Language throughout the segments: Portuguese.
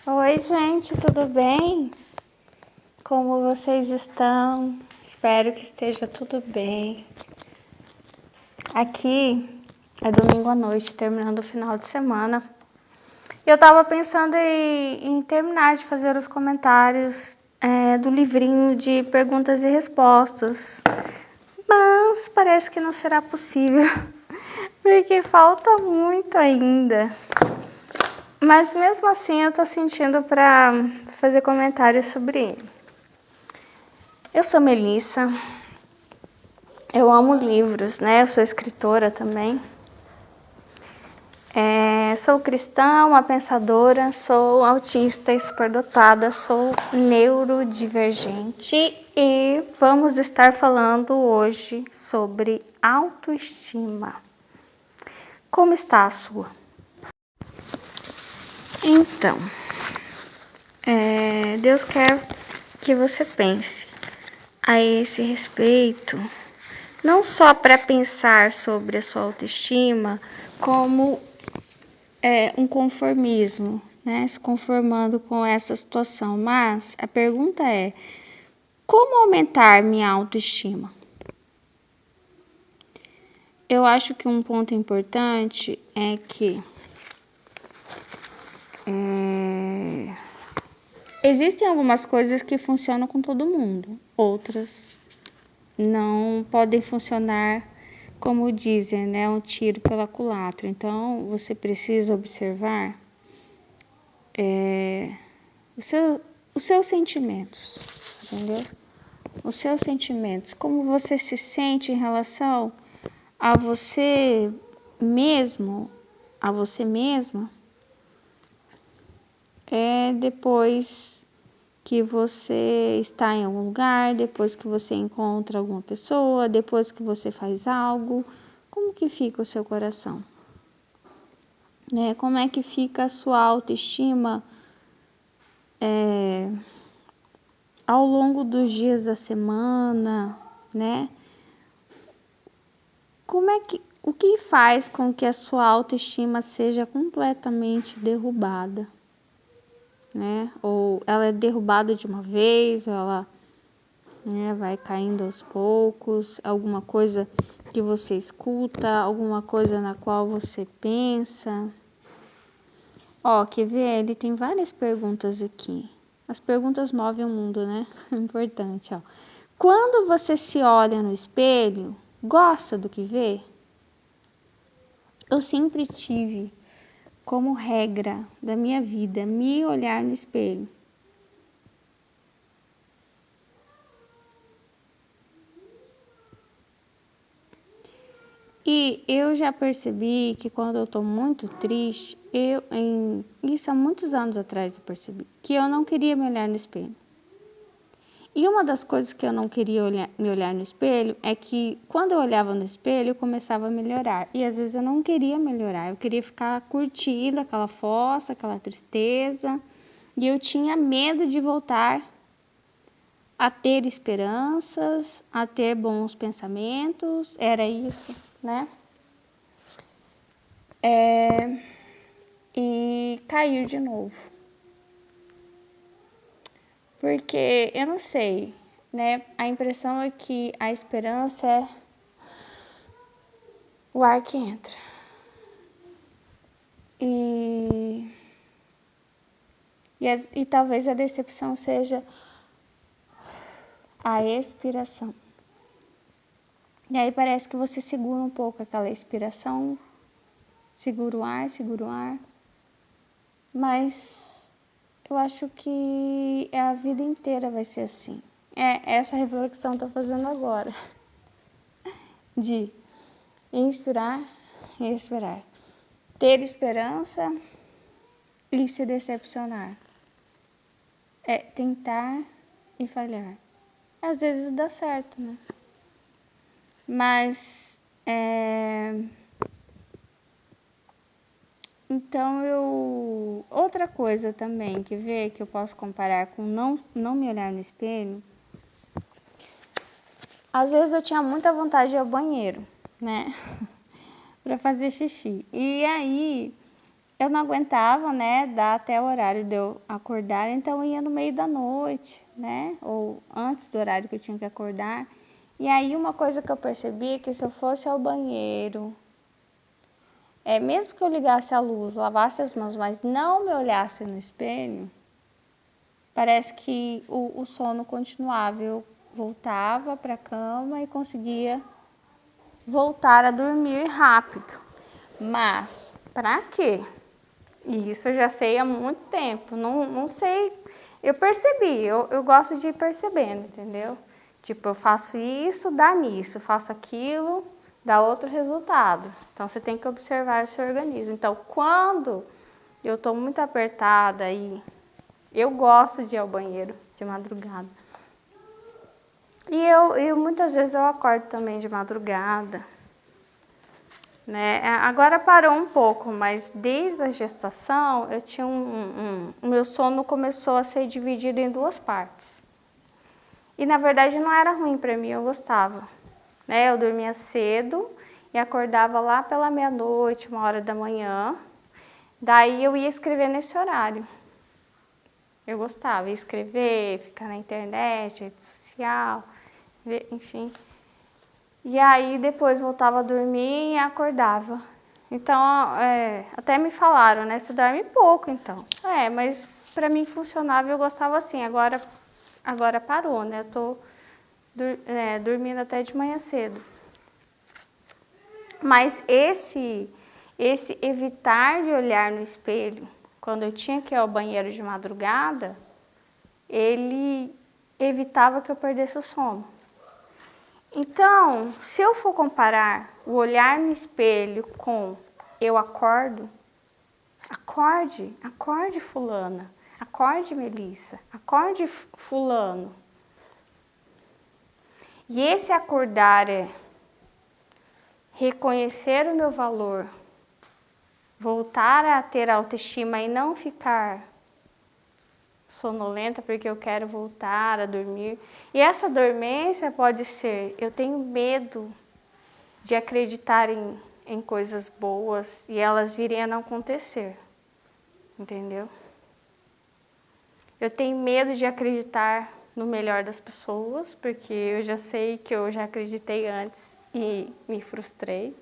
Oi, gente, tudo bem? Como vocês estão? Espero que esteja tudo bem. Aqui é domingo à noite, terminando o final de semana. Eu tava pensando em terminar de fazer os comentários do livrinho de perguntas e respostas, mas parece que não será possível, porque falta muito ainda. Mas mesmo assim eu tô sentindo para fazer comentários sobre ele. Eu sou Melissa, eu amo livros, né? Eu sou escritora também. Sou cristã, uma pensadora, sou autista e superdotada, sou neurodivergente e vamos estar falando hoje sobre autoestima. Como está a sua? Então, Deus quer que você pense a esse respeito, não só para pensar sobre a sua autoestima, como um conformismo, né? Se conformando com essa situação. Mas a pergunta é: como aumentar minha autoestima? Eu acho que um ponto importante é que existem algumas coisas que funcionam com todo mundo, outras não podem funcionar, como dizem, né, um tiro pela culatra. Então, você precisa observar os seus sentimentos, entendeu? Os seus sentimentos, como você se sente em relação a você mesmo, a você mesma, depois que você está em algum lugar, depois que você encontra alguma pessoa, depois que você faz algo, como que fica o seu coração? Né? Como é que fica a sua autoestima ao longo dos dias da semana, né? O que faz com que a sua autoestima seja completamente derrubada, né? Ou ela é derrubada de uma vez, ou ela, né, vai caindo aos poucos, alguma coisa que você escuta, alguma coisa na qual você pensa. Quer ver? Ele tem várias perguntas aqui. As perguntas movem o mundo, né? Importante, ó. Quando você se olha no espelho, gosta do que vê? Eu sempre tive como regra da minha vida me olhar no espelho. E eu já percebi que quando eu estou muito triste, isso há muitos anos atrás eu percebi, que eu não queria me olhar no espelho. E uma das coisas que eu não queria me olhar no espelho é que quando eu olhava no espelho eu começava a melhorar. E às vezes eu não queria melhorar, eu queria ficar curtindo aquela fossa, aquela tristeza. E eu tinha medo de voltar a ter esperanças, a ter bons pensamentos, era isso, né? E cair de novo. Porque eu não sei, né? A impressão é que a esperança é o ar que entra. E talvez a decepção seja a expiração. E aí parece que você segura um pouco aquela expiração, segura o ar, mas eu acho que a vida inteira vai ser assim. Essa reflexão que eu tô fazendo agora, de inspirar e expirar, ter esperança e se decepcionar, tentar e falhar. Às vezes dá certo, né? Mas então outra coisa também que eu posso comparar com não me olhar no espelho. Às vezes eu tinha muita vontade de ir ao banheiro, né? Para fazer xixi. E aí eu não aguentava, né, dar até o horário de eu acordar, então eu ia no meio da noite, né, ou antes do horário que eu tinha que acordar. E aí uma coisa que eu percebi é que se eu fosse ao banheiro, mesmo que eu ligasse a luz, lavasse as mãos, mas não me olhasse no espelho, parece que o sono continuava. Eu voltava para a cama e conseguia voltar a dormir rápido. Mas para quê? E isso eu já sei há muito tempo. Não sei. Eu percebi, eu gosto de ir percebendo, entendeu? Tipo, eu faço isso, dá nisso, faço aquilo, dá outro resultado. Então você tem que observar o seu organismo. Então, quando eu tô muito apertada e eu gosto de ir ao banheiro de madrugada. E eu muitas vezes eu acordo também de madrugada, né? Agora parou um pouco, mas desde a gestação eu tinha o meu sono começou a ser dividido em duas partes. E na verdade não era ruim para mim, eu gostava, né? Eu dormia cedo e acordava lá pela meia-noite, 1h da manhã. Daí eu ia escrever nesse horário. Eu gostava de escrever, ficar na internet, rede social, enfim. E aí depois voltava a dormir e acordava. Então, até me falaram, né? Você dorme pouco, então. Mas pra mim funcionava e eu gostava assim. Agora parou, né? Eu tô dormindo até de manhã cedo. Mas esse evitar de olhar no espelho, quando eu tinha que ir ao banheiro de madrugada, ele evitava que eu perdesse o sono. Então, se eu for comparar o olhar no espelho com eu acordo, acorde fulana, acorde Melissa, acorde fulano. E esse acordar é reconhecer o meu valor, voltar a ter autoestima e não ficar sonolenta porque eu quero voltar a dormir. E essa dormência pode ser, eu tenho medo de acreditar em coisas boas e elas virem a não acontecer, entendeu? Eu tenho medo de acreditar no melhor das pessoas, porque eu já sei que eu já acreditei antes e me frustrei.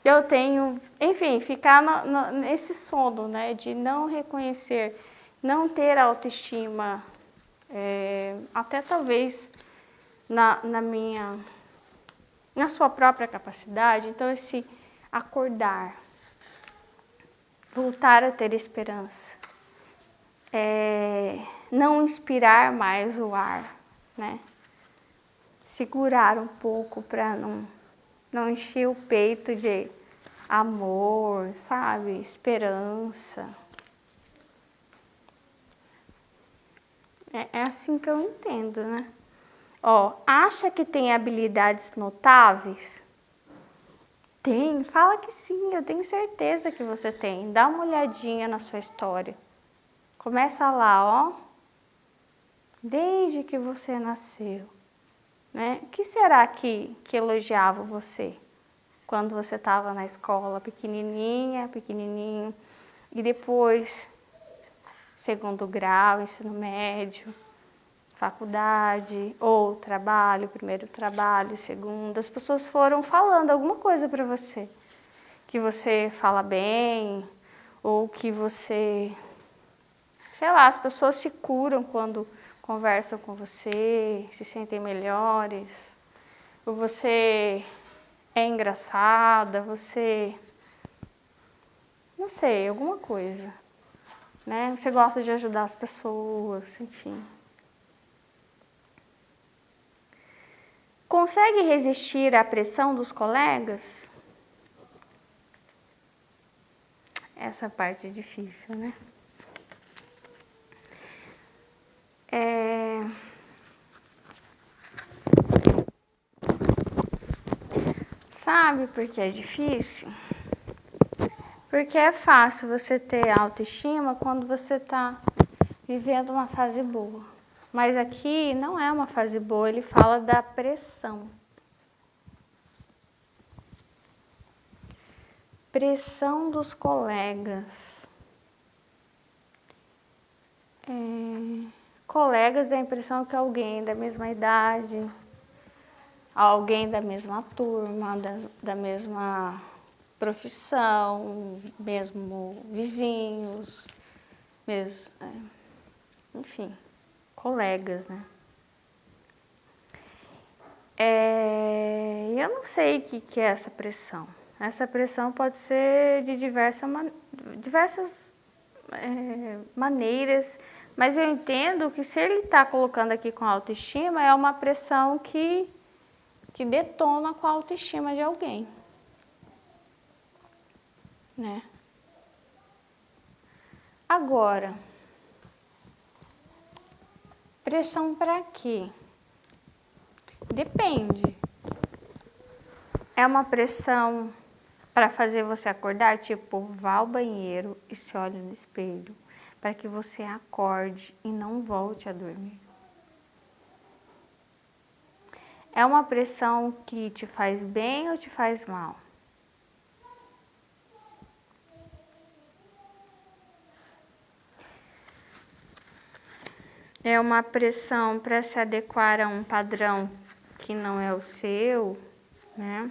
Eu tenho, enfim, ficar nesse sono, né, de não reconhecer, não ter autoestima, até talvez na sua própria capacidade. Então, esse acordar, voltar a ter esperança, não inspirar mais o ar, né? Segurar um pouco para não encher o peito de amor, sabe? Esperança. É assim que eu entendo, né? Acha que tem habilidades notáveis? Tem, fala que sim, eu tenho certeza que você tem. Dá uma olhadinha na sua história. Começa lá, desde que você nasceu, né? O que será que elogiava você quando você estava na escola, pequenininho, e depois segundo grau, ensino médio, faculdade, ou trabalho, primeiro trabalho, segundo, as pessoas foram falando alguma coisa para você, que você fala bem, ou que você, sei lá, as pessoas se curam quando conversam com você, se sentem melhores, ou você é engraçada, você, não sei, alguma coisa, né? Você gosta de ajudar as pessoas, enfim. Consegue resistir à pressão dos colegas? Essa parte é difícil, né? Sabe por que é difícil? Porque é fácil você ter autoestima quando você está vivendo uma fase boa. Mas aqui não é uma fase boa, ele fala da pressão. Pressão dos colegas. Colegas dá a impressão que é alguém da mesma idade, alguém da mesma turma, da mesma profissão, mesmo vizinhos, mesmo, enfim, colegas, né? Eu não sei o que é essa pressão. Essa pressão pode ser de diversas maneiras, mas eu entendo que se ele está colocando aqui com autoestima, é uma pressão que detona com a autoestima de alguém, né? Agora, pressão para quê? Depende. É uma pressão para fazer você acordar, tipo, vá ao banheiro e se olhe no espelho, para que você acorde e não volte a dormir. É uma pressão que te faz bem ou te faz mal? É uma pressão para se adequar a um padrão que não é o seu, né?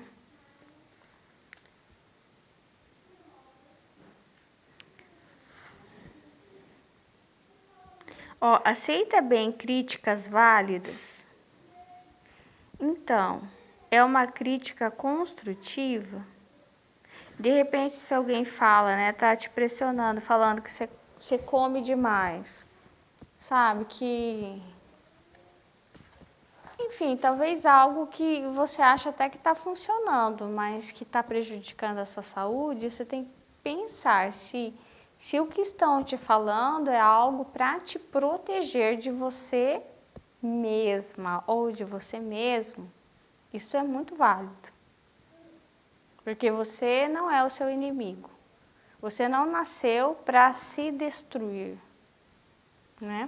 Ó, aceita bem críticas válidas? Então, é uma crítica construtiva? De repente, se alguém fala, né, tá te pressionando, falando que você come demais, sabe, que... Enfim, talvez algo que você acha até que está funcionando, mas que está prejudicando a sua saúde, você tem que pensar se o que estão te falando é algo para te proteger de você mesma ou de você mesmo. Isso é muito válido, porque você não é o seu inimigo. Você não nasceu para se destruir, né?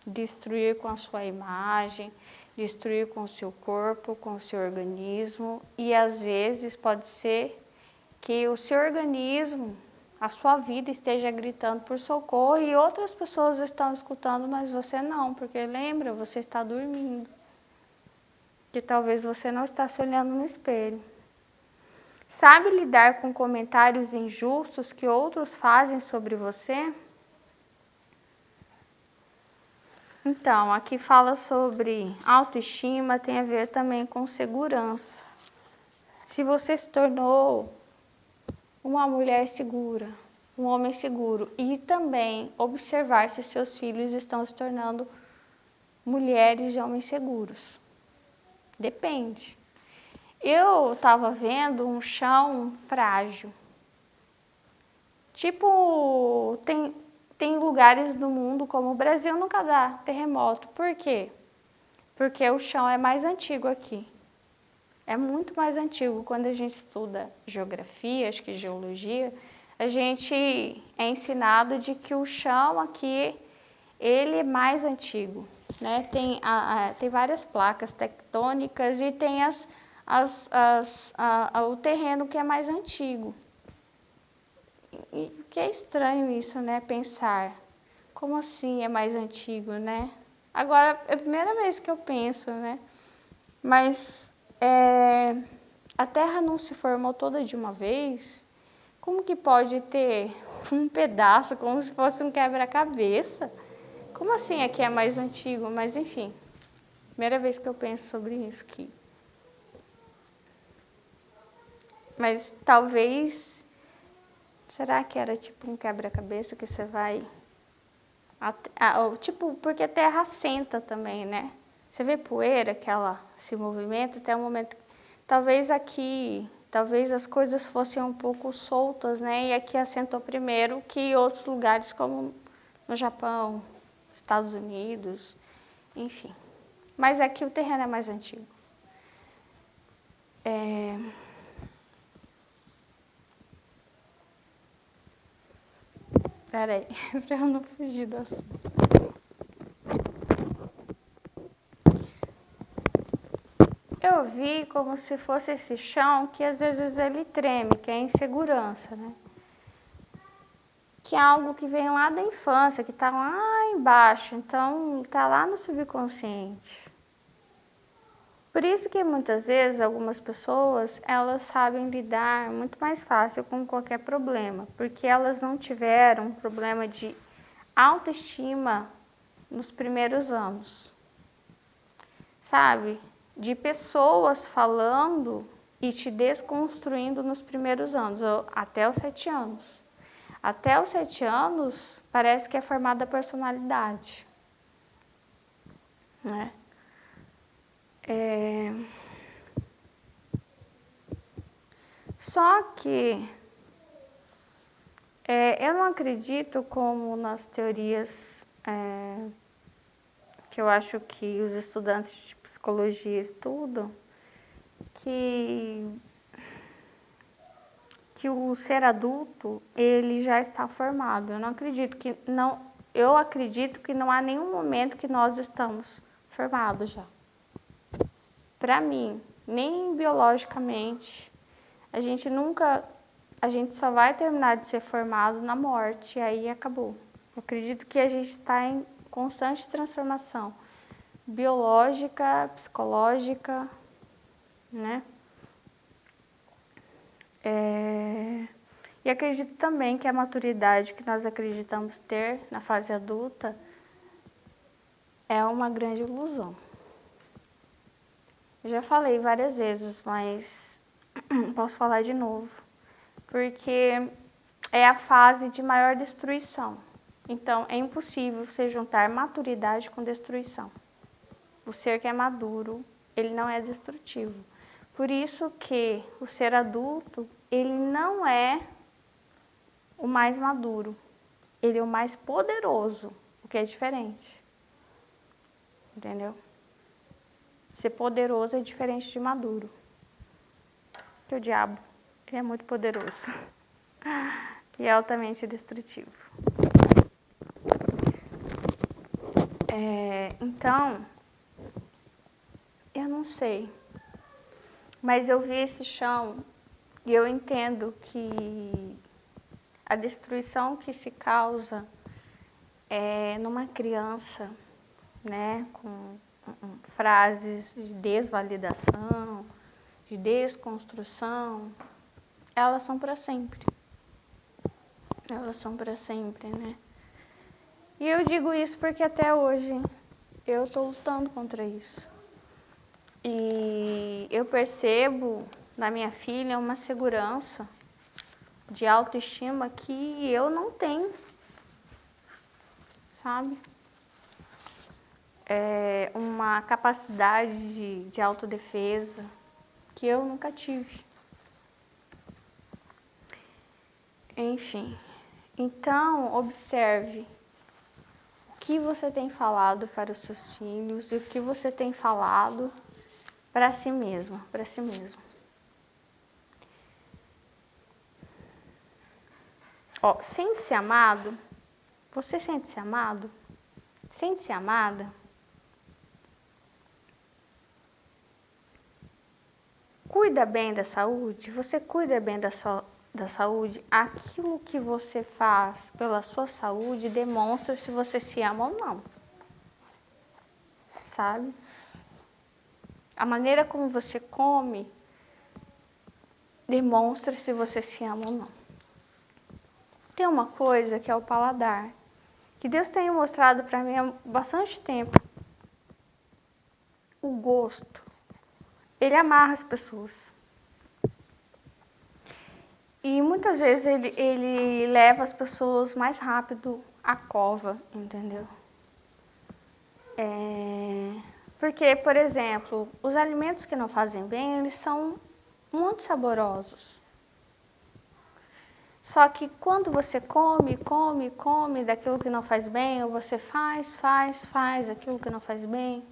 Destruir com a sua imagem, destruir com o seu corpo, com o seu organismo, e às vezes pode ser que o seu organismo, a sua vida esteja gritando por socorro e outras pessoas estão escutando, mas você não, porque lembra, você está dormindo, que talvez você não está se olhando no espelho. Sabe lidar com comentários injustos que outros fazem sobre você? Então, aqui fala sobre autoestima, tem a ver também com segurança. Se você se tornou uma mulher segura, um homem seguro, e também observar se seus filhos estão se tornando mulheres e homens seguros. Depende. Eu estava vendo um chão frágil. Tipo, tem lugares do mundo, como o Brasil, nunca dá terremoto. Por quê? Porque o chão é mais antigo aqui. É muito mais antigo. Quando a gente estuda geografia, acho que geologia, a gente é ensinado de que o chão aqui, ele é mais antigo, né? Tem várias placas tectônicas e tem o terreno que é mais antigo. E que é estranho isso, né? Pensar, como assim é mais antigo, né? Agora, é a primeira vez que eu penso, né? Mas a Terra não se formou toda de uma vez? Como que pode ter um pedaço, como se fosse um quebra-cabeça? Como assim aqui é mais antigo? Mas enfim, primeira vez que eu penso sobre isso aqui. Mas talvez, será que era tipo um quebra-cabeça que você vai... tipo, porque a Terra assenta também, né? Você vê poeira que ela se movimenta até o momento... Talvez aqui, talvez as coisas fossem um pouco soltas, né? E aqui assentou primeiro que outros lugares como no Japão, Estados Unidos, enfim. Mas aqui o terreno é mais antigo. Peraí, para eu não fugir do assunto. Eu vi vi como se fosse esse chão que às vezes ele treme, que é a insegurança, né? Que é algo que vem lá da infância, que está lá embaixo, então está lá no subconsciente. Por isso que muitas vezes algumas pessoas, elas sabem lidar muito mais fácil com qualquer problema, porque elas não tiveram um problema de autoestima nos primeiros anos, sabe? De pessoas falando e te desconstruindo nos primeiros anos, até os 7 anos. Até os 7 anos, parece que é formada a personalidade, né? Só que eu não acredito como nas teorias que eu acho que os estudantes de psicologia estudam, que o ser adulto, ele já está formado. Eu acredito que não há nenhum momento que nós estamos formados já. Para mim, nem biologicamente, a gente só vai terminar de ser formado na morte, e aí acabou. Eu acredito que a gente está em constante transformação, biológica, psicológica, né? E acredito também que a maturidade que nós acreditamos ter na fase adulta é uma grande ilusão. Eu já falei várias vezes, mas posso falar de novo, porque é a fase de maior destruição. Então, é impossível você juntar maturidade com destruição. O ser que é maduro, ele não é destrutivo. Por isso que o ser adulto, ele não é o mais maduro, ele é o mais poderoso, o que é diferente. Entendeu? Ser poderoso é diferente de maduro. Que o diabo, ele é muito poderoso e é altamente destrutivo. Então, eu não sei, mas eu vi esse chão e eu entendo que a destruição que se causa numa criança, né, com frases de desvalidação, de desconstrução, elas são para sempre. Elas são para sempre, né? E eu digo isso porque até hoje eu estou lutando contra isso. E eu percebo na minha filha uma segurança de autoestima que eu não tenho, sabe? Uma capacidade de autodefesa que eu nunca tive. Enfim, então observe o que você tem falado para os seus filhos e o que você tem falado para si mesma, para si mesmo. Sente-se amado? Você sente-se amado? Sente-se amada? Cuida bem da saúde? Você cuida bem da saúde? Aquilo que você faz pela sua saúde demonstra se você se ama ou não. Sabe? A maneira como você come demonstra se você se ama ou não. Tem uma coisa que é o paladar, que Deus tem mostrado para mim há bastante tempo. O gosto, ele amarra as pessoas. E muitas vezes ele leva as pessoas mais rápido à cova, entendeu? Porque, por exemplo, os alimentos que não fazem bem, eles são muito saborosos. Só que quando você come daquilo que não faz bem, ou você faz aquilo que não faz bem,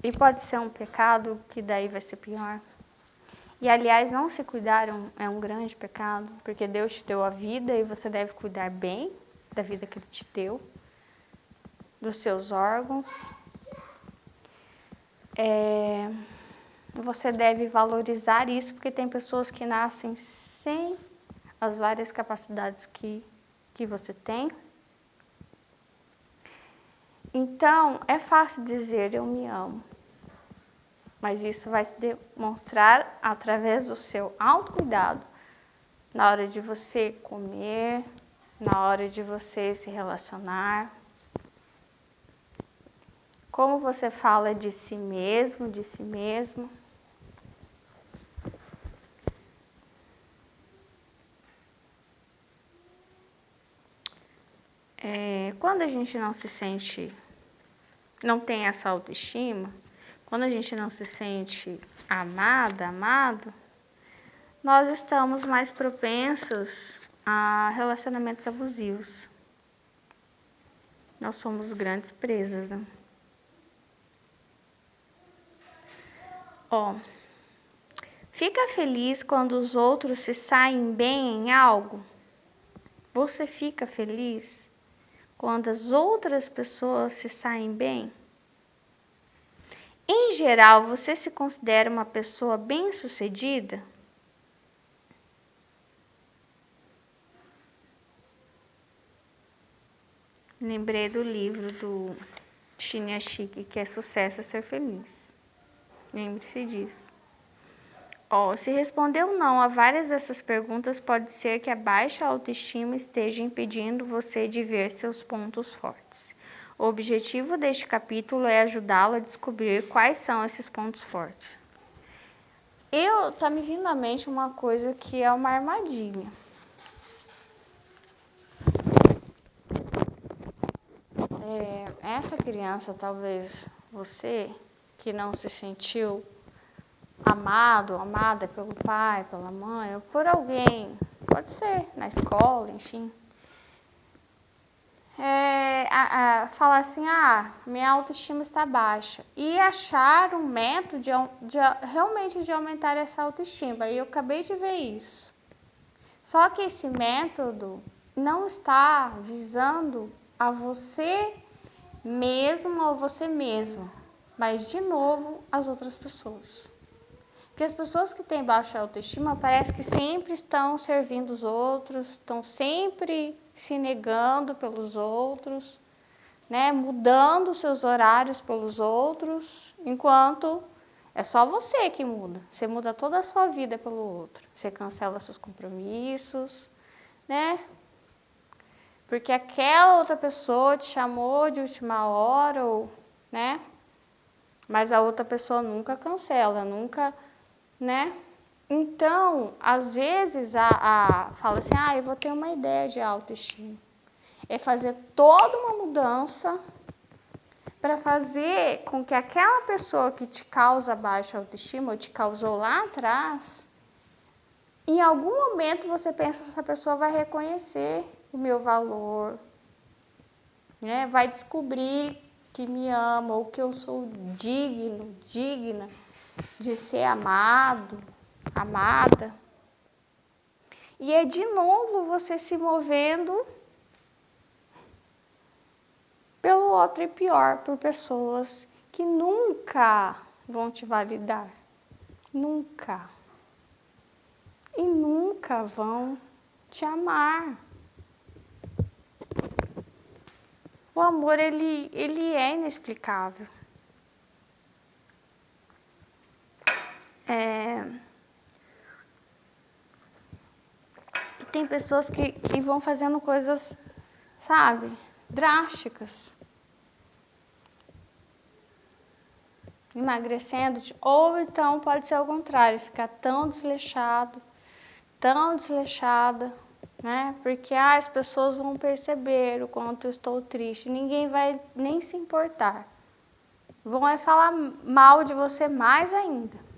e pode ser um pecado que daí vai ser pior. E aliás, não se cuidar é um grande pecado, porque Deus te deu a vida e você deve cuidar bem da vida que Ele te deu, dos seus órgãos. Você deve valorizar isso, porque tem pessoas que nascem sem as várias capacidades que você tem. Então, é fácil dizer eu me amo, mas isso vai se demonstrar através do seu autocuidado, na hora de você comer, na hora de você se relacionar. Como você fala de si mesmo, de si mesmo. Quando a gente não se sente, não tem essa autoestima, quando a gente não se sente amada, amado, nós estamos mais propensos a relacionamentos abusivos. Nós somos grandes presas, né? Fica feliz quando os outros se saem bem em algo? Você fica feliz quando as outras pessoas se saem bem? Em geral, você se considera uma pessoa bem-sucedida? Lembrei do livro do Shinya Shiki, que é Sucesso é Ser Feliz. Lembre-se disso. Se respondeu não a várias dessas perguntas, pode ser que a baixa autoestima esteja impedindo você de ver seus pontos fortes. O objetivo deste capítulo é ajudá-lo a descobrir quais são esses pontos fortes. Tá me vindo à mente uma coisa que é uma armadilha. Essa criança, talvez você, que não se sentiu amado, amada pelo pai, pela mãe, ou por alguém, pode ser na escola, enfim. Falar assim, minha autoestima está baixa. E achar um método realmente de aumentar essa autoestima. E eu acabei de ver isso. Só que esse método não está visando a você mesmo ou você mesmo, mas de novo as outras pessoas. Porque as pessoas que têm baixa autoestima parece que sempre estão servindo os outros, estão sempre se negando pelos outros, né? Mudando seus horários pelos outros, enquanto é só você que muda. Você muda toda a sua vida pelo outro. Você cancela seus compromissos, né? Porque aquela outra pessoa te chamou de última hora, né? Mas a outra pessoa nunca cancela, nunca, né? Então, às vezes, fala assim, eu vou ter uma ideia de autoestima. É fazer toda uma mudança para fazer com que aquela pessoa que te causa baixa autoestima, ou te causou lá atrás, em algum momento você pensa que essa pessoa vai reconhecer o meu valor, né? Vai descobrir que me ama, ou que eu sou digna de ser amado, amada. E é de novo você se movendo pelo outro e pior, por pessoas que nunca vão te validar. Nunca. E nunca vão te amar. O amor, ele é inexplicável. Tem pessoas que vão fazendo coisas, sabe, drásticas. Emagrecendo, ou então pode ser ao contrário, ficar tão desleixada, né? Porque as pessoas vão perceber o quanto eu estou triste, ninguém vai nem se importar. Vão falar mal de você mais ainda.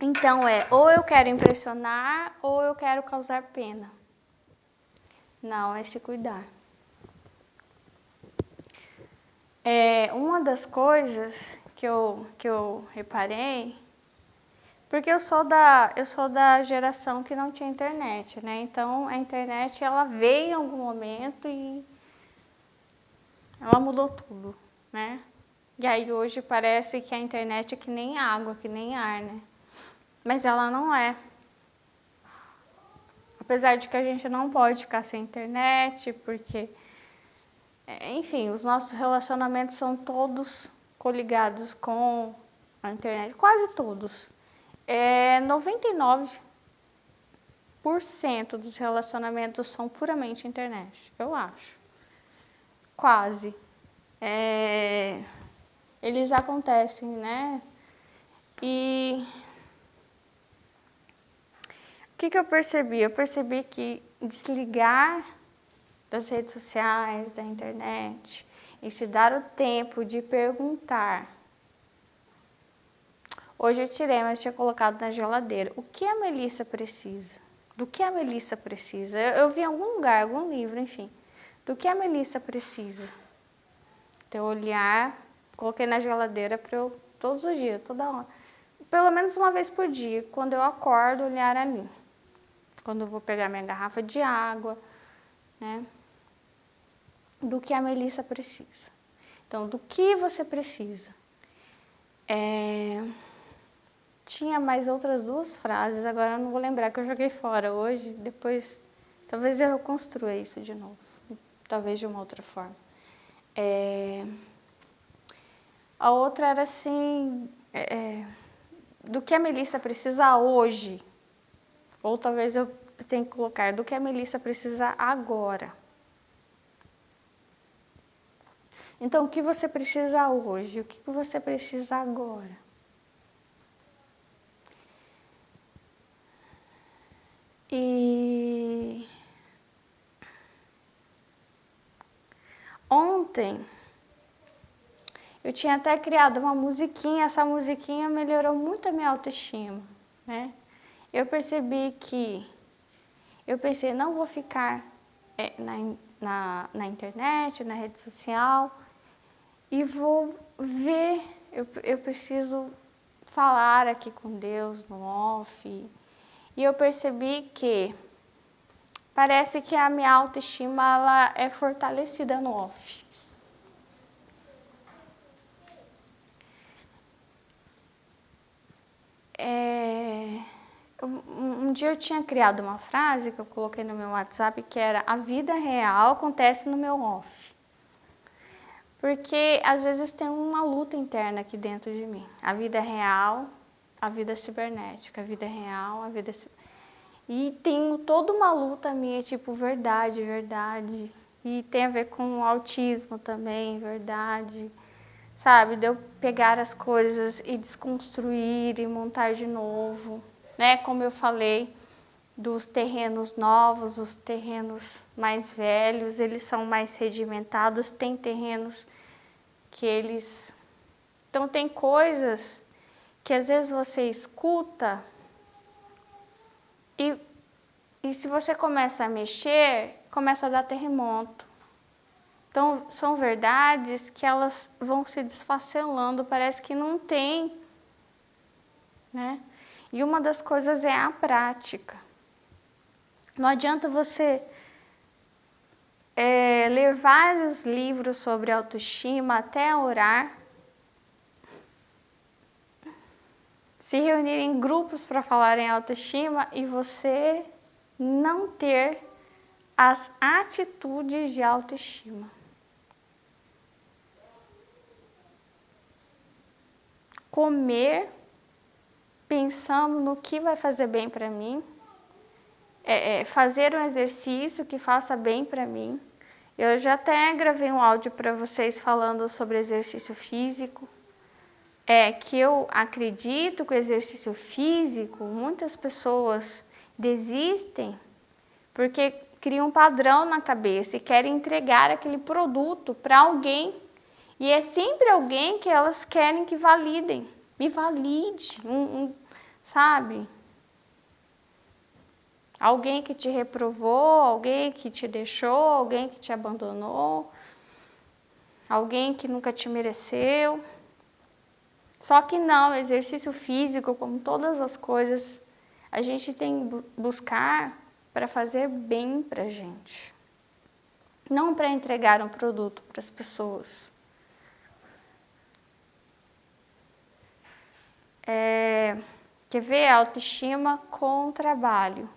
Então ou eu quero impressionar ou eu quero causar pena. Não, é se cuidar. Uma das coisas que eu reparei Porque eu sou da geração que não tinha internet, né? Então a internet ela veio em algum momento e ela mudou tudo, né? E aí hoje parece que a internet é que nem água, que nem ar, né? Mas ela não é. Apesar de que a gente não pode ficar sem internet, porque, enfim, os nossos relacionamentos são todos coligados com a internet, quase todos. 99% dos relacionamentos são puramente internet, eu acho. Quase. Eles acontecem, né? E o que eu percebi? Eu percebi que desligar das redes sociais, da internet, e se dar o tempo de perguntar. Hoje eu tirei, mas tinha colocado na geladeira. O que a Melissa precisa? Do que a Melissa precisa? Eu vi em algum lugar, algum livro, enfim. Do que a Melissa precisa? Então, olhar, coloquei na geladeira para eu, todos os dias, toda hora. Pelo menos uma vez por dia, quando eu acordo, olhar ali. Quando eu vou pegar minha garrafa de água, né? Do que a Melissa precisa. Então, do que você precisa? Tinha mais outras duas frases, agora eu não vou lembrar que eu joguei fora hoje, depois talvez eu reconstrua isso de novo, talvez de uma outra forma. A outra era assim, do que a Melissa precisa hoje, ou talvez eu tenha que colocar do que a Melissa precisa agora. Então, o que você precisa hoje? O que você precisa agora? E ontem eu tinha até criado uma musiquinha, essa musiquinha melhorou muito a minha autoestima, né? Eu pensei, não vou ficar na internet, na rede social, e vou ver, eu preciso falar aqui com Deus no off. E eu percebi que parece que a minha autoestima ela é fortalecida no off. Um dia eu tinha criado uma frase que eu coloquei no meu WhatsApp que era: a vida real acontece no meu off. Porque às vezes tem uma luta interna aqui dentro de mim. A vida real, a vida cibernética, a vida real, a vida e tenho toda uma luta minha, tipo, verdade, verdade. E tem a ver com o autismo também, verdade. Sabe, de eu pegar as coisas e desconstruir e montar de novo, né? Como eu falei, dos terrenos novos, os terrenos mais velhos, eles são mais sedimentados, tem terrenos que eles... Então, tem coisas que às vezes você escuta e se você começa a mexer, começa a dar terremoto. Então, são verdades que elas vão se desfacelando, parece que não tem, né? E uma das coisas é a prática. Não adianta você ler vários livros sobre autoestima, até orar, se reunir em grupos para falar em autoestima e você não ter as atitudes de autoestima. Comer pensando no que vai fazer bem para mim, fazer um exercício que faça bem para mim. Eu já até gravei um áudio para vocês falando sobre exercício físico. Que eu acredito que o exercício físico, muitas pessoas desistem porque criam um padrão na cabeça e querem entregar aquele produto para alguém. E é sempre alguém que elas querem que validem. Me valide, sabe? Alguém que te reprovou, alguém que te deixou, alguém que te abandonou, alguém que nunca te mereceu. Só que não, exercício físico, como todas as coisas, a gente tem que buscar para fazer bem para gente. Não para entregar um produto para as pessoas. Quer ver? Autoestima com trabalho.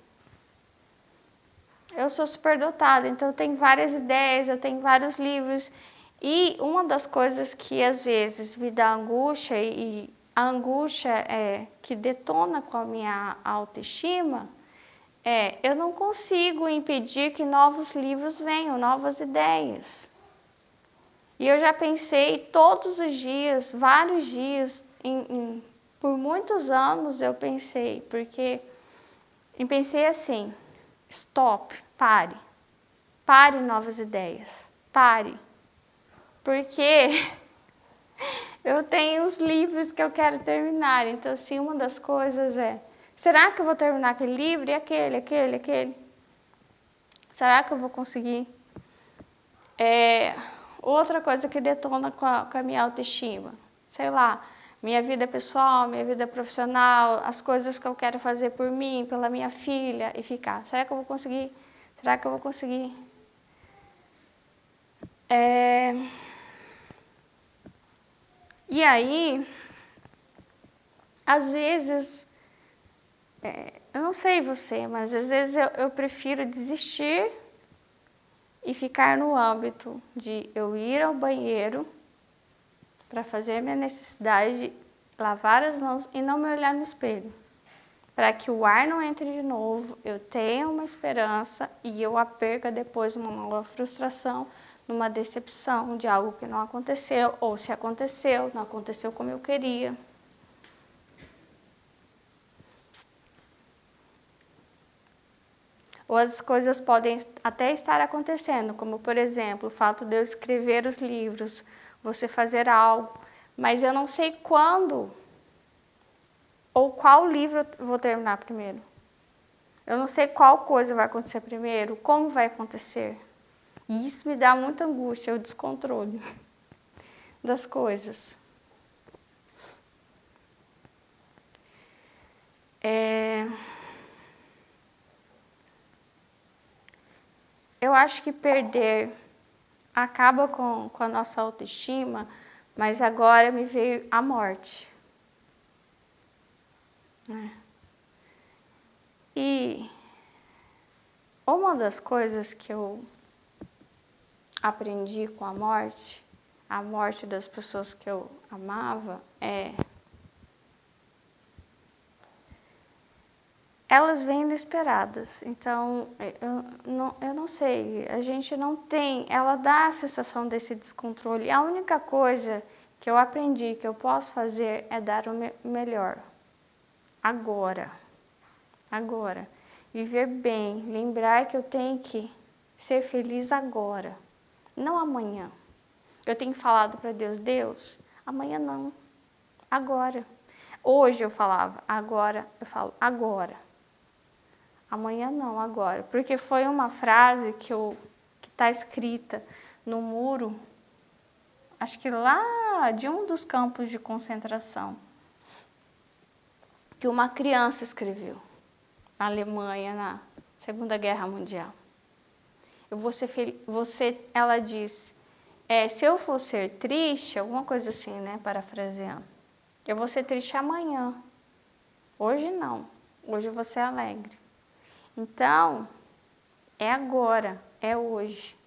Eu sou superdotada, então eu tenho várias ideias, eu tenho vários livros. E uma das coisas que às vezes me dá angústia, e a angústia que detona com a minha autoestima, eu não consigo impedir que novos livros venham, novas ideias. E eu já pensei todos os dias, vários dias, por muitos anos eu pensei, eu pensei assim, stop, pare novas ideias, pare. Porque eu tenho os livros que eu quero terminar. Então, assim, uma das coisas será que eu vou terminar aquele livro e aquele? Será que eu vou conseguir? Outra coisa que detona com a minha autoestima, sei lá, minha vida pessoal, minha vida profissional, as coisas que eu quero fazer por mim, pela minha filha e ficar. Será que eu vou conseguir? Será que eu vou conseguir? E aí, às vezes, eu não sei você, mas às vezes eu prefiro desistir e ficar no âmbito de eu ir ao banheiro para fazer a minha necessidade, lavar as mãos e não me olhar no espelho. Para que o ar não entre de novo, eu tenha uma esperança e eu a perca depois numa nova frustração, numa decepção de algo que não aconteceu, ou se aconteceu, não aconteceu como eu queria. Ou as coisas podem até estar acontecendo, como, por exemplo, o fato de eu escrever os livros, você fazer algo, mas eu não sei quando ou qual livro eu vou terminar primeiro. Eu não sei qual coisa vai acontecer primeiro, como vai acontecer. E isso me dá muita angústia, o descontrole das coisas. Eu acho que perder acaba com a nossa autoestima, mas agora me veio a morte. E uma das coisas que eu aprendi com a morte das pessoas que eu amava, elas vêm inesperadas. Então, eu não sei, a gente não tem, ela dá a sensação desse descontrole. E a única coisa que eu aprendi que eu posso fazer é dar o melhor. Agora. Viver bem, lembrar que eu tenho que ser feliz agora, não amanhã. Eu tenho falado para Deus, amanhã não, agora. Hoje eu falava, agora eu falo, agora. Amanhã não, agora. Porque foi uma frase que está escrita no muro, acho que lá de um dos campos de concentração, que uma criança escreveu na Alemanha, na Segunda Guerra Mundial. Ela diz, se eu for ser triste, alguma coisa assim, né, parafraseando, eu vou ser triste amanhã. Hoje não. Hoje eu vou ser alegre. Então, é agora, é hoje.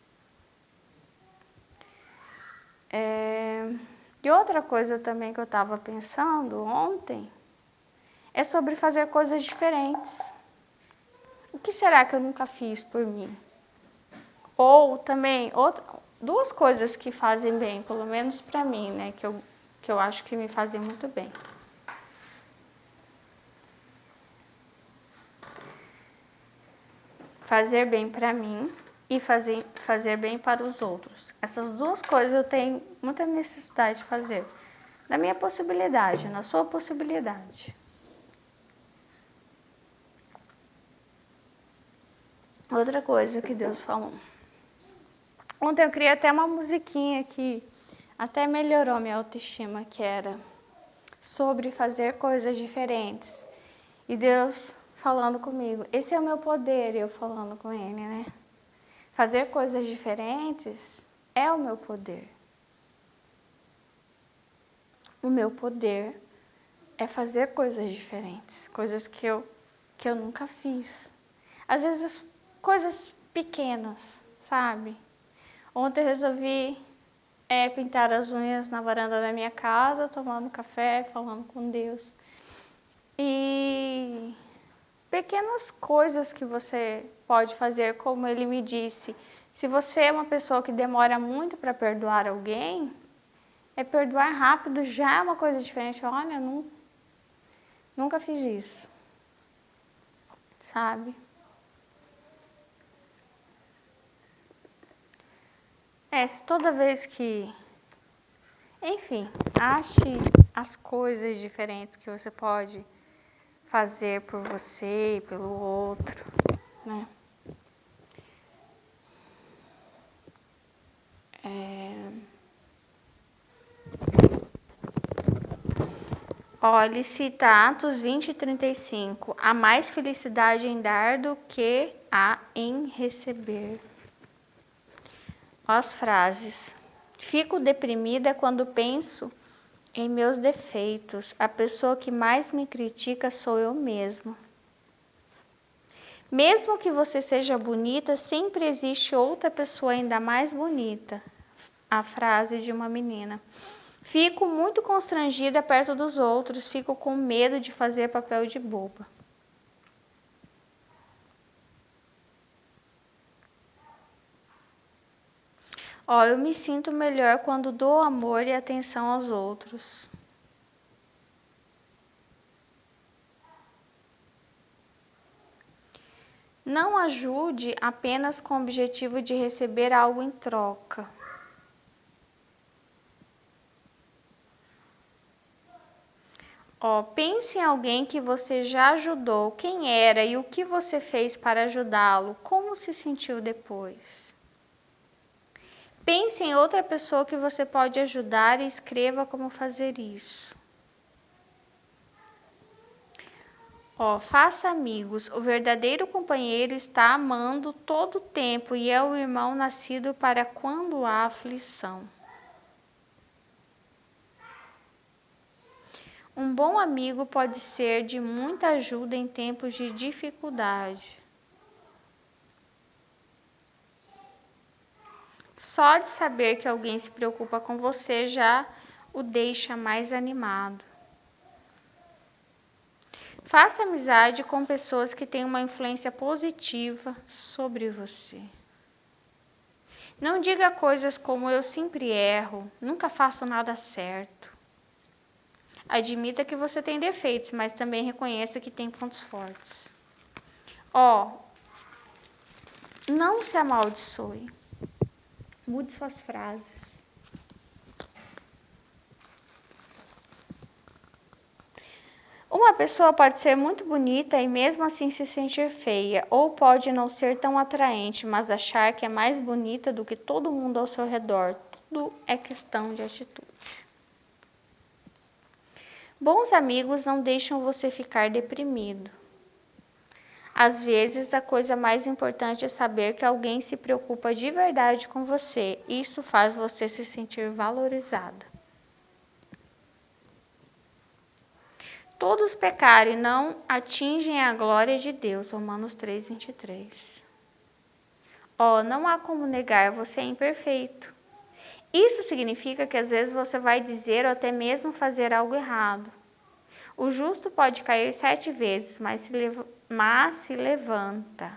E outra coisa também que eu estava pensando ontem é sobre fazer coisas diferentes. O que será que eu nunca fiz por mim? Ou também, duas coisas que fazem bem, pelo menos para mim, né, que eu acho que me fazem muito bem. Fazer bem para mim e fazer bem para os outros. Essas duas coisas eu tenho muita necessidade de fazer. Na minha possibilidade, na sua possibilidade. Outra coisa que Deus falou. Ontem eu criei até uma musiquinha que até melhorou minha autoestima, que era: sobre fazer coisas diferentes. E Deus falando comigo, esse é o meu poder, eu falando com ele, né? Fazer coisas diferentes é o meu poder. O meu poder é fazer coisas diferentes, coisas que eu nunca fiz. Às vezes coisas pequenas, sabe? Ontem eu resolvi pintar as unhas na varanda da minha casa, tomando café, falando com Deus. E pequenas coisas que você pode fazer, como ele me disse, se você é uma pessoa que demora muito para perdoar alguém, perdoar rápido já é uma coisa diferente. Olha, nunca fiz isso, sabe? Se toda vez que, enfim, ache as coisas diferentes que você pode fazer por você e pelo outro, né? Ele cita Atos 20:35. Há mais felicidade em dar do que há em receber. As frases. Fico deprimida quando penso em meus defeitos. A pessoa que mais me critica sou eu mesma. Mesmo que você seja bonita, sempre existe outra pessoa ainda mais bonita. A frase de uma menina. Fico muito constrangida perto dos outros, fico com medo de fazer papel de boba. Eu me sinto melhor quando dou amor e atenção aos outros. Não ajude apenas com o objetivo de receber algo em troca. Pense em alguém que você já ajudou, quem era e o que você fez para ajudá-lo, como se sentiu depois. Pense em outra pessoa que você pode ajudar e escreva como fazer isso. Faça amigos. O verdadeiro companheiro está amando todo o tempo e é o irmão nascido para quando há aflição. Um bom amigo pode ser de muita ajuda em tempos de dificuldade. Só de saber que alguém se preocupa com você já o deixa mais animado. Faça amizade com pessoas que têm uma influência positiva sobre você. Não diga coisas como eu sempre erro, nunca faço nada certo. Admita que você tem defeitos, mas também reconheça que tem pontos fortes. Não se amaldiçoe. Mude suas frases. Uma pessoa pode ser muito bonita e mesmo assim se sentir feia, ou pode não ser tão atraente, mas achar que é mais bonita do que todo mundo ao seu redor. Tudo é questão de atitude. Bons amigos não deixam você ficar deprimido. Às vezes, a coisa mais importante é saber que alguém se preocupa de verdade com você. Isso faz você se sentir valorizada. Todos pecaram e não atingem a glória de Deus. Romanos 3:23. Não há como negar, você é imperfeito. Isso significa que às vezes você vai dizer ou até mesmo fazer algo errado. O justo pode cair 7 vezes, mas se levanta.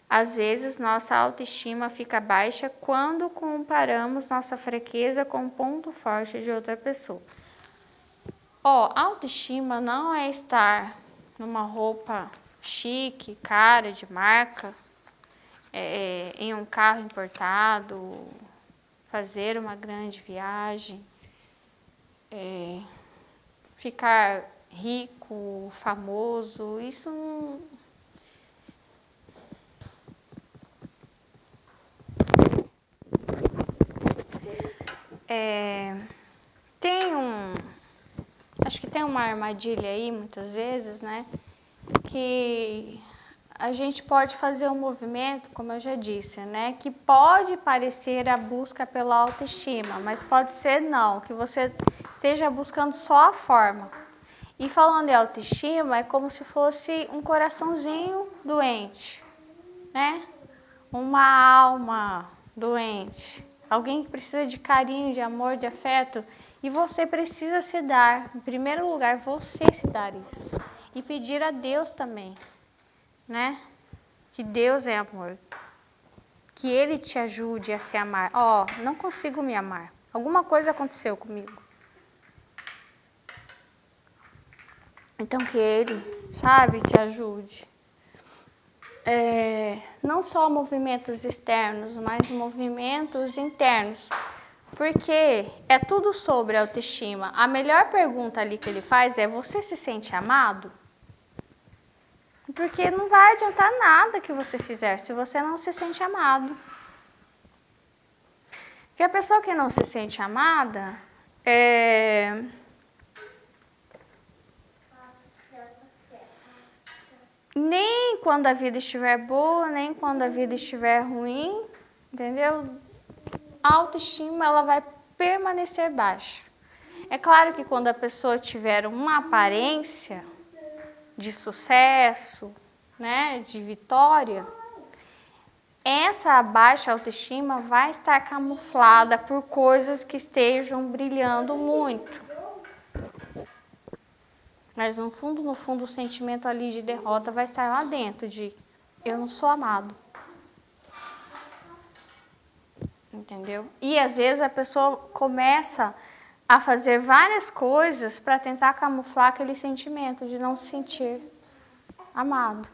Às vezes, nossa autoestima fica baixa quando comparamos nossa fraqueza com o ponto forte de outra pessoa. Autoestima não é estar numa roupa chique, cara, de marca, em um carro importado, fazer uma grande viagem, ficar rico, famoso, isso não... acho que tem uma armadilha aí, muitas vezes, né? Que a gente pode fazer um movimento, como eu já disse, né? Que pode parecer a busca pela autoestima, mas pode ser não, que você esteja buscando só a forma. E falando em autoestima, é como se fosse um coraçãozinho doente, né? Uma alma doente. Alguém que precisa de carinho, de amor, de afeto. E você precisa se dar. Em primeiro lugar, você se dar isso. E pedir a Deus também, né? Que Deus é amor. Que Ele te ajude a se amar. Não consigo me amar. Alguma coisa aconteceu comigo. Então que Ele, te ajude. Não só movimentos externos, mas movimentos internos. Porque é tudo sobre autoestima. A melhor pergunta ali que ele faz é: você se sente amado? Porque não vai adiantar nada que você fizer se você não se sente amado. Porque a pessoa que não se sente amada nem quando a vida estiver boa, nem quando a vida estiver ruim, entendeu? A autoestima ela vai permanecer baixa. É claro que quando a pessoa tiver uma aparência de sucesso, né, de vitória, essa baixa autoestima vai estar camuflada por coisas que estejam brilhando muito. Mas no fundo, o sentimento ali de derrota vai estar lá dentro, de eu não sou amado. Entendeu? E às vezes a pessoa começa a fazer várias coisas para tentar camuflar aquele sentimento de não se sentir amado.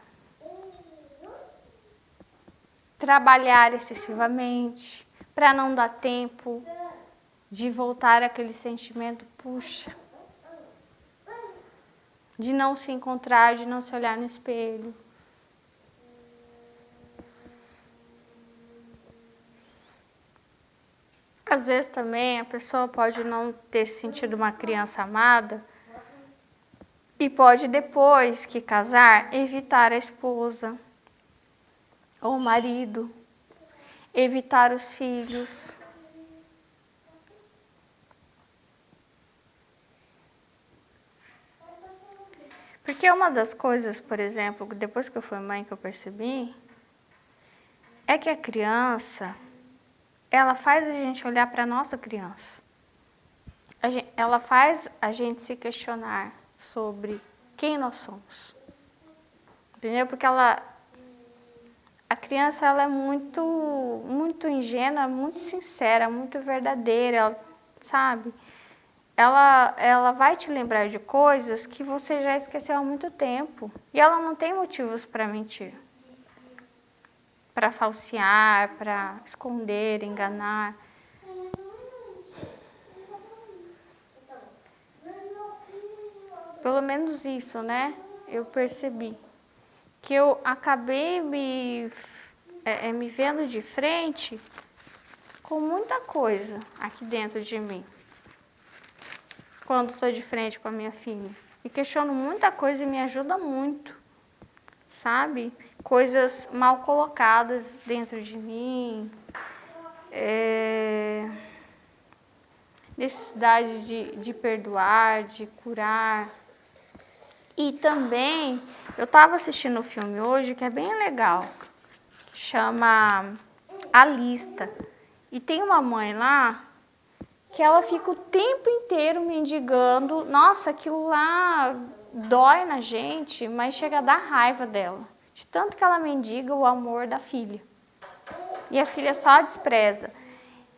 Trabalhar excessivamente para não dar tempo de voltar àquele sentimento, de não se encontrar, de não se olhar no espelho. Às vezes também a pessoa pode não ter se sentido uma criança amada e pode, depois que casar, evitar a esposa ou o marido, evitar os filhos. Porque uma das coisas, por exemplo, depois que eu fui mãe que eu percebi, é que a criança, ela faz a gente olhar para a nossa criança. Ela faz a gente se questionar sobre quem nós somos. Entendeu? Porque a criança ela é muito ingênua, muito sincera, muito verdadeira, sabe? Ela vai te lembrar de coisas que você já esqueceu há muito tempo. E ela não tem motivos para mentir, para falsear, para esconder, enganar. Pelo menos isso, né? Eu percebi. Que eu acabei me vendo de frente com muita coisa aqui dentro de mim. Quando estou de frente com a minha filha. Me questiono muita coisa e me ajuda muito, sabe? Coisas mal colocadas dentro de mim. Necessidade de perdoar, de curar. E também, eu estava assistindo um filme hoje que é bem legal. Chama A Lista. E tem uma mãe lá que ela fica o tempo inteiro mendigando. Nossa, aquilo lá dói na gente, mas chega a dar raiva dela. De tanto que ela mendiga o amor da filha. E a filha só a despreza.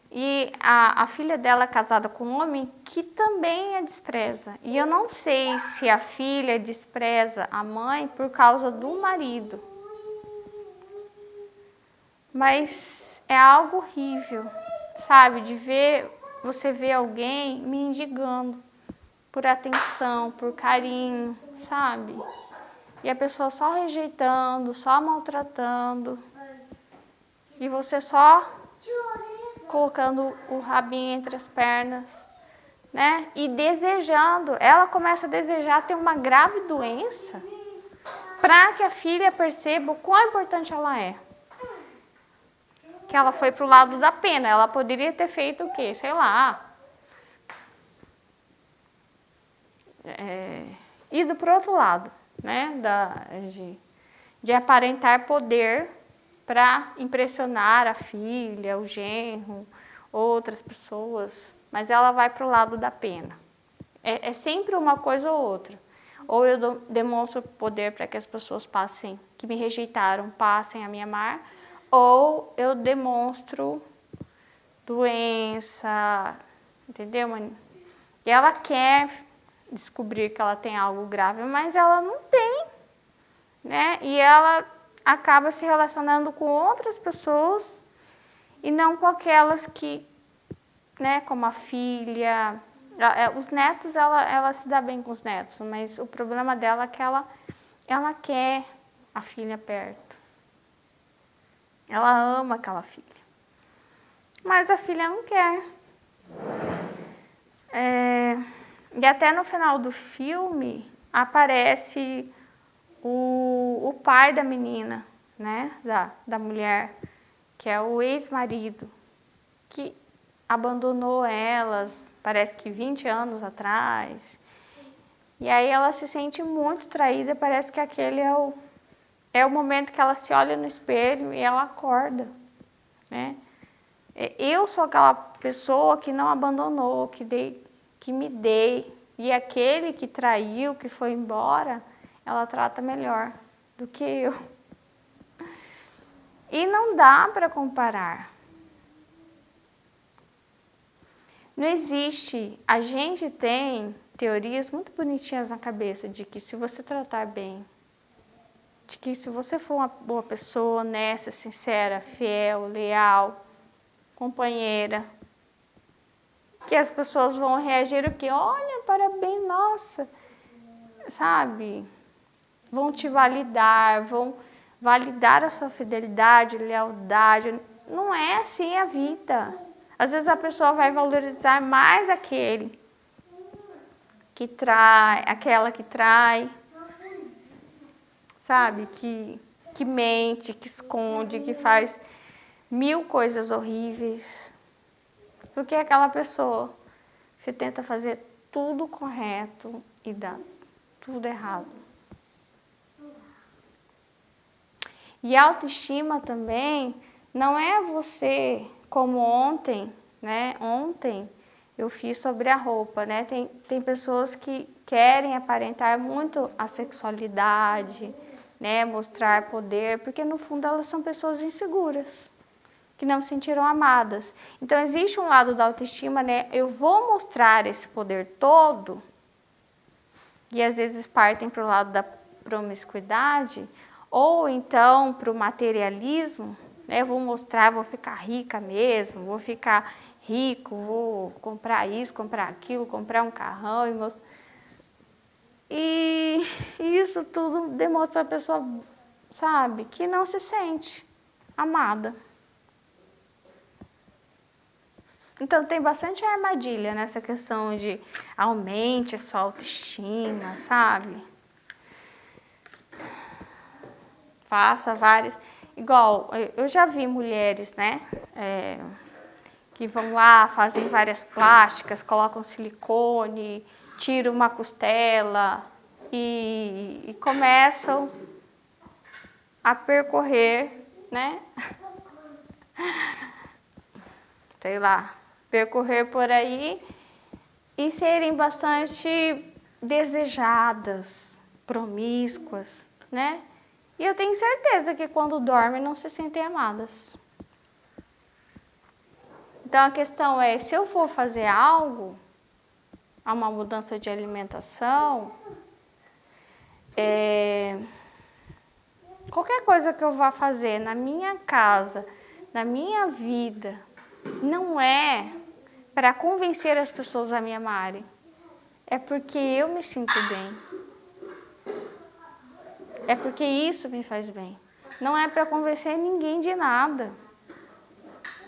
E a filha dela é casada com um homem que também a despreza. E eu não sei se a filha despreza a mãe por causa do marido. Mas é algo horrível, sabe? Você ver alguém mendigando por atenção, por carinho, sabe? E a pessoa só rejeitando, só maltratando. E você só colocando o rabinho entre as pernas, né? E desejando. Ela começa a desejar ter uma grave doença para que a filha perceba o quão importante ela é. Que ela foi pro lado da pena. Ela poderia ter feito o quê? Sei lá. Ido pro outro lado, né? De aparentar poder para impressionar a filha, o genro, outras pessoas. Mas ela vai pro lado da pena. É sempre uma coisa ou outra. Ou eu demonstro poder para que as pessoas passem, que me rejeitaram, passem a me amar, ou eu demonstro doença, entendeu, mãe? E ela quer descobrir que ela tem algo grave, mas ela não tem, né? E ela acaba se relacionando com outras pessoas e não com aquelas que, né, como a filha. Os netos, ela se dá bem com os netos, mas o problema dela é que ela quer a filha perto. Ela ama aquela filha. Mas a filha não quer. E até no final do filme aparece o pai da menina, né, da mulher, que é o ex-marido, que abandonou elas, parece que 20 anos atrás. E aí ela se sente muito traída, parece que aquele é o momento que ela se olha no espelho e ela acorda, né? Eu sou aquela pessoa que não abandonou, que me dei, e aquele que traiu, que foi embora, ela trata melhor do que eu. E não dá para comparar. Não existe. A gente tem teorias muito bonitinhas na cabeça de que se você tratar bem, de que se você for uma boa pessoa, honesta, sincera, fiel, leal, companheira, que as pessoas vão reagir o quê? Olha, parabéns, nossa, sabe? Vão te validar, vão validar a sua fidelidade, lealdade. Não é assim a vida. Às vezes a pessoa vai valorizar mais aquele que trai, aquela que trai, sabe? Que mente, que esconde, que faz 1000 coisas horríveis. Do que aquela pessoa que tenta fazer tudo correto e dá tudo errado. E autoestima também não é você, como ontem, né? Ontem eu fiz sobre a roupa, né? Tem pessoas que querem aparentar muito a sexualidade, né? Mostrar poder, porque no fundo elas são pessoas inseguras, que não se sentiram amadas. Então existe um lado da autoestima, né? Eu vou mostrar esse poder todo, e às vezes partem para o lado da promiscuidade, ou então para o materialismo, né? Vou mostrar, vou ficar rica mesmo, vou ficar rico, vou comprar isso, comprar aquilo, comprar um carrão e isso tudo demonstra a pessoa, sabe, que não se sente amada. Então tem bastante armadilha nessa questão de aumente a sua autoestima, sabe? Faça vários. Igual, eu já vi mulheres, né? Que vão lá, fazem várias plásticas, colocam silicone, tiram uma costela e começam a percorrer, né? Sei lá, percorrer por aí e serem bastante desejadas, promíscuas, né? E eu tenho certeza que quando dormem não se sentem amadas. Então a questão é, se eu for fazer algo, uma mudança de alimentação, qualquer coisa que eu vá fazer na minha casa, na minha vida, não é para convencer as pessoas a me amarem. É porque eu me sinto bem. É porque isso me faz bem. Não é para convencer ninguém de nada.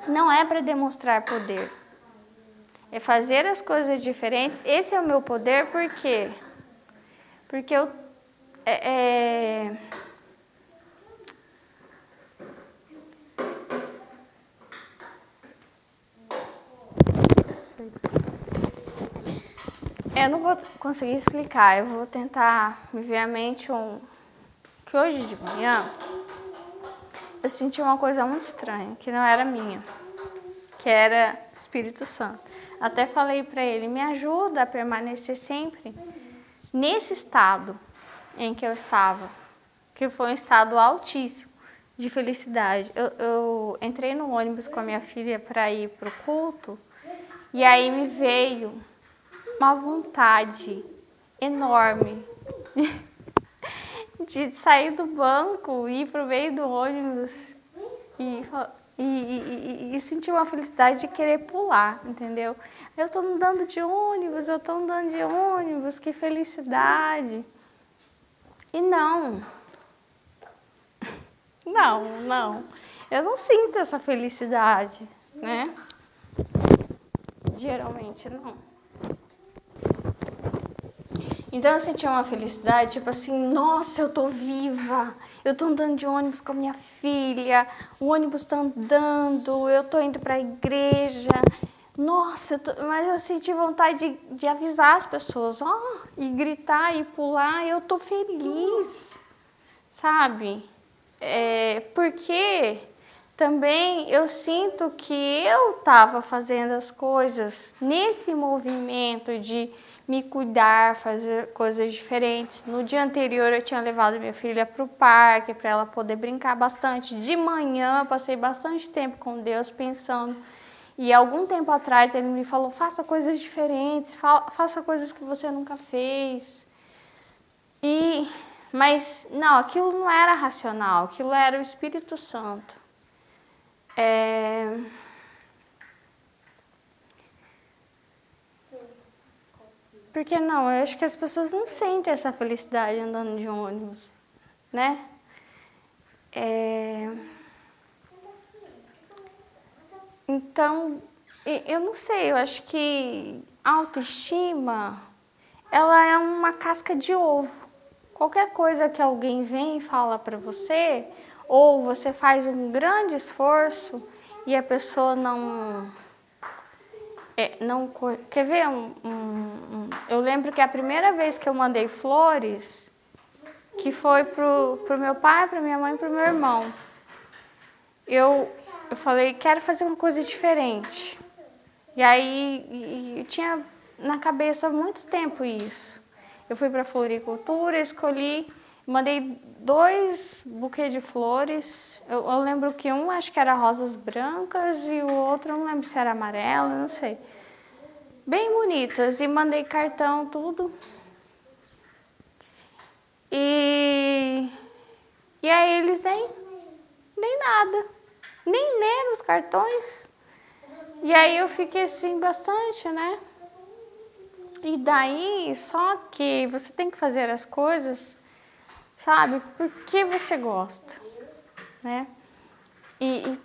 não é para demonstrar poder. É fazer as coisas diferentes. Esse é o meu poder, por quê? Porque eu... Eu não vou conseguir explicar, eu vou tentar me ver a mente que hoje de manhã eu senti uma coisa muito estranha, que não era minha, que era Espírito Santo. Até falei para ele, me ajuda a permanecer sempre nesse estado em que eu estava, que foi um estado altíssimo de felicidade. Eu entrei no ônibus com a minha filha para ir para o culto, e aí me veio uma vontade enorme de sair do banco, ir para o meio do ônibus e sentir uma felicidade de querer pular, entendeu? Eu tô andando de ônibus, que felicidade. E não, eu não sinto essa felicidade, né? Geralmente não. Então eu senti uma felicidade, tipo assim, nossa, eu tô viva, eu tô andando de ônibus com a minha filha, o ônibus tá andando, eu tô indo pra igreja, nossa, mas eu senti vontade de avisar as pessoas, ó, e gritar e pular, eu tô feliz, sabe? Porque também eu sinto que eu tava fazendo as coisas nesse movimento de me cuidar, fazer coisas diferentes. No dia anterior eu tinha levado minha filha para o parque para ela poder brincar bastante. De manhã eu passei bastante tempo com Deus pensando. E algum tempo atrás ele me falou, faça coisas diferentes, faça coisas que você nunca fez. Mas não, aquilo não era racional, aquilo era o Espírito Santo. Porque não, eu acho que as pessoas não sentem essa felicidade andando de ônibus, né? Então, eu não sei, eu acho que a autoestima, ela é uma casca de ovo. Qualquer coisa que alguém vem e fala pra você, ou você faz um grande esforço e a pessoa não quer ver? Eu lembro que a primeira vez que eu mandei flores, que foi pro meu pai, pra minha mãe e pro meu irmão, eu falei, quero fazer uma coisa diferente. E aí eu tinha na cabeça há muito tempo isso. Eu fui pra floricultura, escolhi, mandei 2 buquês de flores. Eu lembro que um acho que era rosas brancas e o outro eu não lembro se era amarelo, não sei. Bem bonitas, e mandei cartão, tudo. E aí eles nem nada, nem leram os cartões. E aí eu fiquei assim bastante, né? E daí, só que você tem que fazer as coisas, sabe, porque você gosta, né? E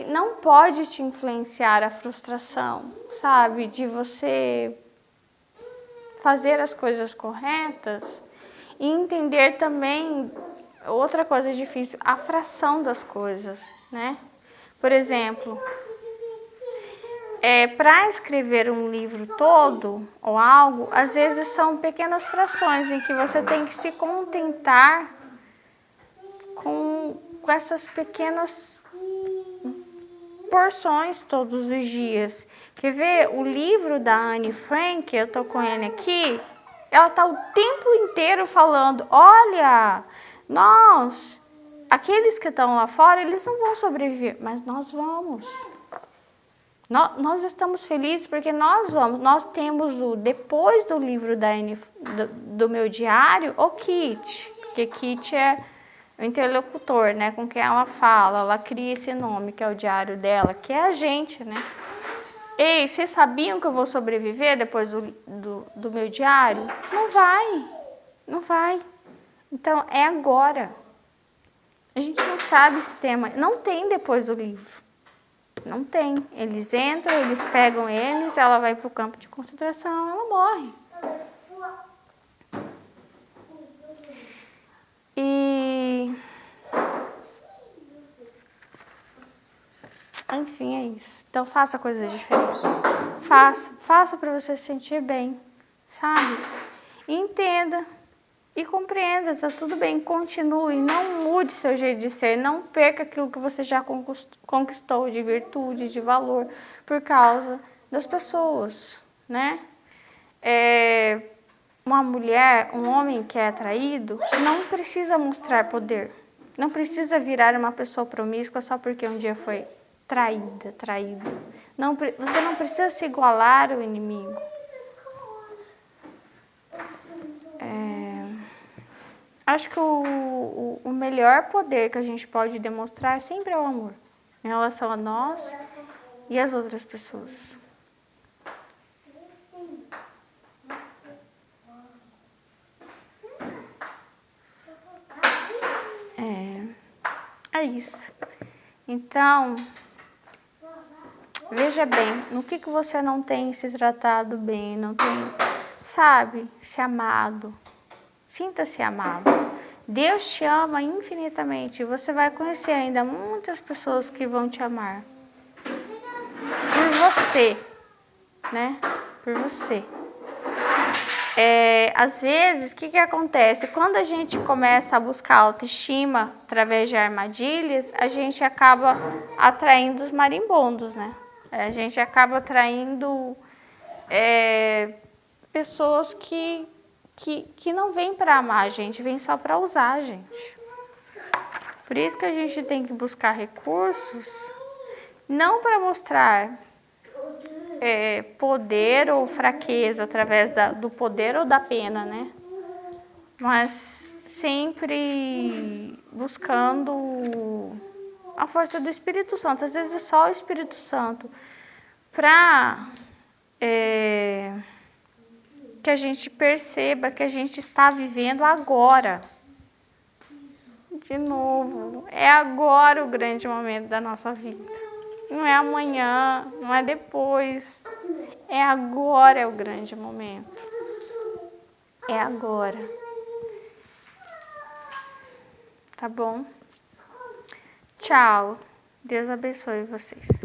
não pode te influenciar a frustração, sabe, de você fazer as coisas corretas e entender também outra coisa difícil, a fração das coisas, né? Por exemplo, para escrever um livro todo ou algo, às vezes são pequenas frações em que você tem que se contentar com essas pequenas porções todos os dias. Quer ver? O livro da Anne Frank, eu tô com ele aqui, ela tá o tempo inteiro falando, olha, aqueles que estão lá fora, eles não vão sobreviver, mas nós vamos. Nós estamos felizes porque nós vamos. Nós temos depois do livro do meu diário, o Kit, porque Kit é o interlocutor, né, com quem ela fala, ela cria esse nome, que é o diário dela, que é a gente, né? Ei, vocês sabiam que eu vou sobreviver depois do meu diário? Não vai. Então, é agora. A gente não sabe esse tema, não tem depois do livro. Não tem. Eles entram, eles pegam eles, ela vai pro campo de concentração, ela morre. E enfim, é isso. Então faça coisas diferentes. Faça para você se sentir bem, sabe? E entenda e compreenda, tá tudo bem, continue, não mude seu jeito de ser, não perca aquilo que você já conquistou de virtude, de valor, por causa das pessoas, né? Uma mulher, um homem que é atraído, não precisa mostrar poder, não precisa virar uma pessoa promíscua só porque um dia foi traído. Não, você não precisa se igualar ao inimigo. Acho que o melhor poder que a gente pode demonstrar sempre é o amor, em relação a nós e as outras pessoas. É isso. Então, veja bem, no que você não tem se tratado bem, não tem, sabe, se amado. Sinta-se amado. Deus te ama infinitamente. Você vai conhecer ainda muitas pessoas que vão te amar. Por você, né? Por você. Às vezes, o que acontece? Quando a gente começa a buscar autoestima através de armadilhas, a gente acaba atraindo os marimbondos, né? A gente acaba atraindo pessoas que não vêm para amar a gente, vêm só para usar a gente. Por isso que a gente tem que buscar recursos, não para mostrar poder ou fraqueza através do poder ou da pena, né? Mas sempre buscando a força do Espírito Santo. Às vezes é só o Espírito Santo para que a gente perceba que a gente está vivendo agora. De novo, é agora o grande momento da nossa vida. Não é amanhã, não é depois. É agora é o grande momento. É agora. Tá bom? Tchau. Deus abençoe vocês.